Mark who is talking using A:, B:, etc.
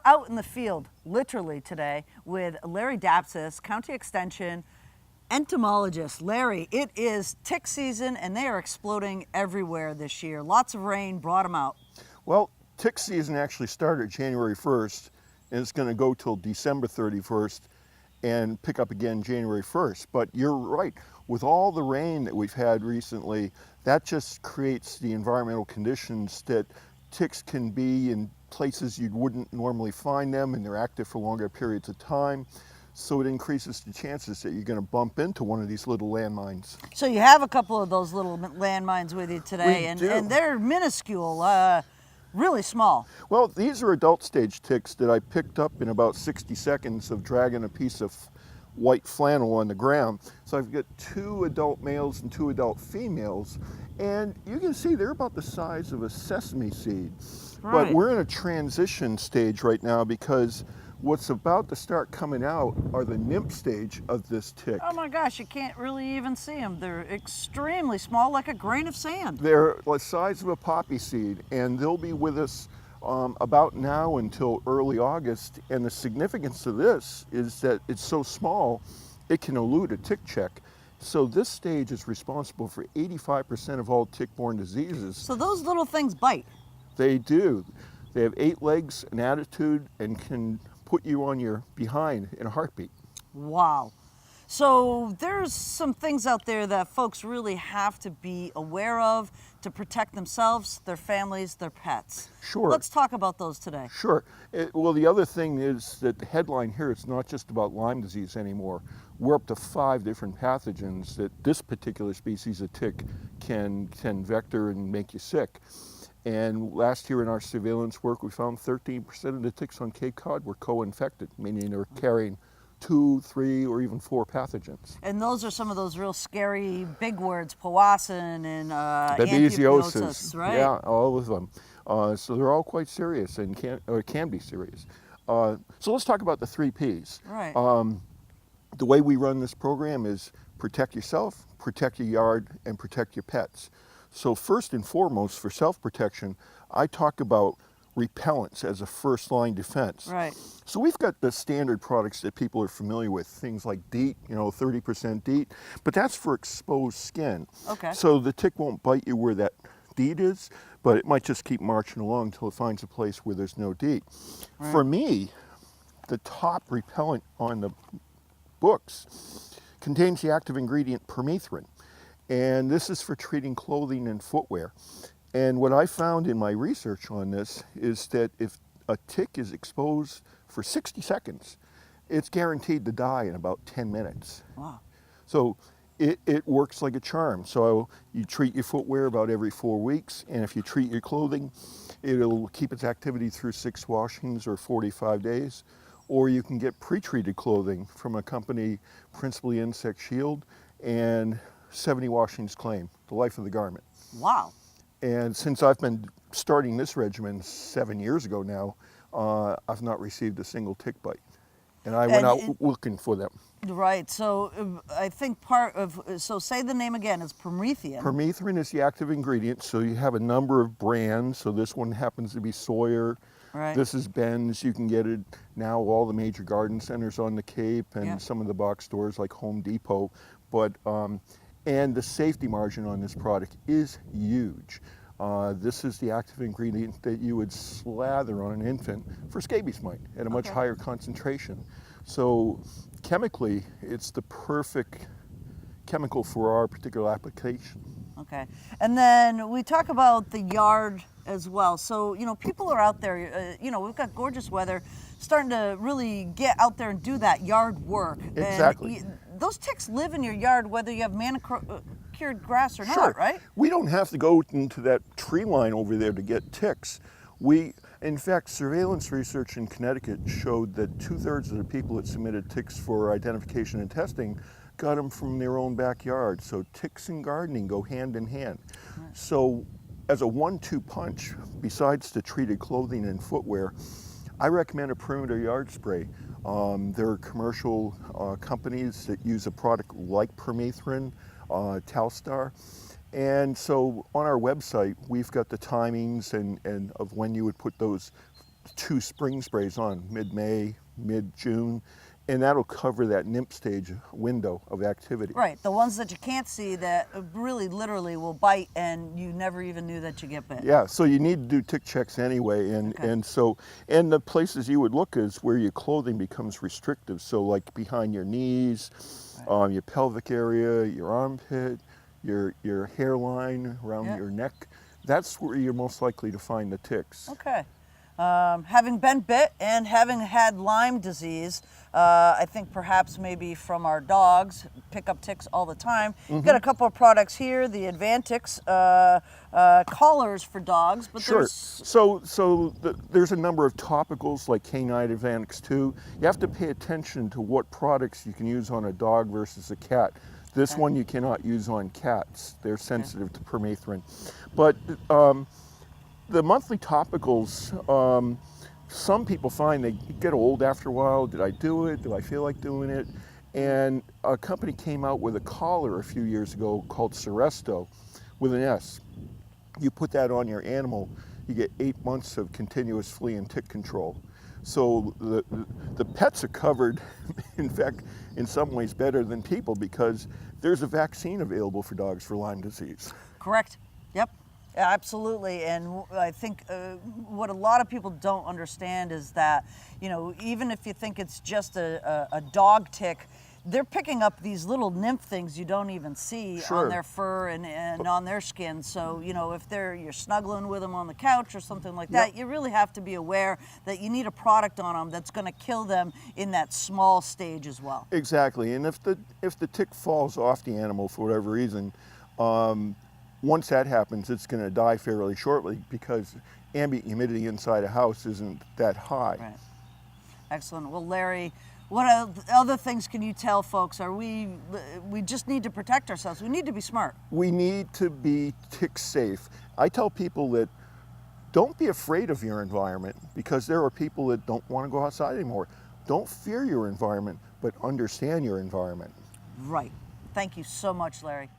A: out in the field, literally today, with Larry Dapsis, County Extension entomologist. Larry, it is tick season and they are exploding everywhere this year. Lots of rain brought them out.
B: Well, tick season actually started January 1st and it's going to go till December 31st and pick up again January 1st. But you're right, with all the rain that we've had recently, that just creates the environmental conditions that ticks can be in places you wouldn't normally find them, and they're active for longer periods of time. So it increases the chances that you're going to bump into one of these little landmines.
A: So you have a couple of those little landmines with you today,
B: We do.
A: And they're minuscule, really small.
B: Well, these are adult stage ticks that I picked up in about 60 seconds of dragging a piece of white flannel on the ground. So I've got 2 adult males and 2 adult females, and you can see they're about the size of a sesame seed.
A: Right.
B: But we're in a transition stage right now because what's about to start coming out are the nymph stage of this tick.
A: Oh my gosh, you can't really even see them. They're extremely small, like a grain of sand.
B: They're the size of a poppy seed, and they'll be with us about now until early August. And the significance of this is that it's so small, it can elude a tick check. So this stage is responsible for 85% of all tick-borne diseases.
A: So those little things bite.
B: They do. They have 8 legs, an attitude, and can put you on your behind in a heartbeat.
A: Wow. So there's some things out there that folks really have to be aware of to protect themselves, their families, their pets.
B: Sure.
A: Let's talk about those today.
B: Sure. Well, the other thing is that the headline here, it's not just about Lyme disease anymore. We're up to 5 different pathogens that this particular species of tick can vector and make you sick. And last year in our surveillance work, we found 13% of the ticks on Cape Cod were co-infected, meaning they're carrying 2, 3, or even 4 pathogens.
A: And those are some of those real scary big words, powassan and
B: Babesiosis,
A: right?
B: yeah, all of them. So they're all quite serious and can be serious. So let's talk about the 3 Ps.
A: Right.
B: The way we run this program is protect yourself, protect your yard, and protect your pets. So first and foremost, for self-protection, I talk about repellents as a first-line defense.
A: Right.
B: So we've got the standard products that people are familiar with, things like DEET, 30% DEET, but that's for exposed skin.
A: Okay.
B: So the tick won't bite you where that DEET is, but it might just keep marching along until it finds a place where there's no DEET.
A: Right.
B: For me, the top repellent on the books contains the active ingredient permethrin. And this is for treating clothing and footwear. And what I found in my research on this is that if a tick is exposed for 60 seconds, it's guaranteed to die in about 10 minutes.
A: Wow.
B: So it works like a charm. So you treat your footwear about every 4 weeks, and if you treat your clothing, it'll keep its activity through 6 washings or 45 days. Or you can get pre-treated clothing from a company, principally Insect Shield, and 70 washings claim, the life of the garment.
A: Wow.
B: And since I've been starting this regimen 7 years ago now, I've not received a single tick bite. And I went out looking for them.
A: Right, so I think so say the name again, it's permethrin.
B: Permethrin is the active ingredient, so you have a number of brands. So this one happens to be Sawyer.
A: Right.
B: This is Ben's. You can get it now all the major garden centers on the Cape and some of the box stores like Home Depot. But and the safety margin on this product is huge. This is the active ingredient that you would slather on an infant for scabies mite at a much higher concentration. So chemically, it's the perfect chemical for our particular application.
A: Okay, and then we talk about the yard as well. So, people are out there, we've got gorgeous weather, starting to really get out there and do that yard work.
B: Exactly.
A: And those ticks live in your yard whether you have manicured grass or
B: Sure.
A: not, right?
B: We don't have to go into that tree line over there to get ticks. In fact, surveillance research in Connecticut showed that 2/3 of the people that submitted ticks for identification and testing got them from their own backyard. So ticks and gardening go hand in hand. Right. So as a 1-2 punch, besides the treated clothing and footwear, I recommend a perimeter yard spray. There are commercial companies that use a product like permethrin, Talstar. And so on our website, we've got the timings and of when you would put those 2 spring sprays on, mid-May, mid-June, and that'll cover that nymph stage window of activity.
A: Right, the ones that you can't see that really literally will bite and you never even knew that you get bit.
B: Yeah, so you need to do tick checks anyway, and the places you would look is where your clothing becomes restrictive. So like behind your knees,
A: Right.
B: your pelvic area, your armpit, your hairline around
A: Yeah.
B: your neck. That's where you're most likely to find the ticks.
A: Okay. Having been bit and having had Lyme disease, I think perhaps maybe from our dogs, pick up ticks all the time. We've got a couple of products here, the Advantix collars for dogs, but
B: Sure.
A: there's
B: There's a number of topicals like Canine Advantix 2. You have to pay attention to what products you can use on a dog versus a cat. This
A: Okay.
B: one you cannot use on cats. They're sensitive to permethrin. But the monthly topicals, some people find they get old after a while. Did I do it? Do I feel like doing it? And a company came out with a collar a few years ago called Seresto with an S. You put that on your animal, you get 8 months of continuous flea and tick control. So the pets are covered, in fact, in some ways better than people because there's a vaccine available for dogs for Lyme disease.
A: correct. Yep. Absolutely, and I think what a lot of people don't understand is that, you know, even if you think it's just a dog tick, they're picking up these little nymph things you don't even see
B: Sure.
A: on their fur and on their skin. So, you know, if you're snuggling with them on the couch or something like that,
B: Yep.
A: you really have to be aware that you need a product on them that's going to kill them in that small stage as well.
B: Exactly, and if the tick falls off the animal for whatever reason, once that happens, it's going to die fairly shortly because ambient humidity inside a house isn't that high.
A: Right. Excellent. Well, Larry, what other things can you tell folks? We just need to protect ourselves. We need to be smart.
B: We need to be tick safe. I tell people that don't be afraid of your environment because there are people that don't want to go outside anymore. Don't fear your environment, but understand your environment.
A: Right. Thank you so much, Larry.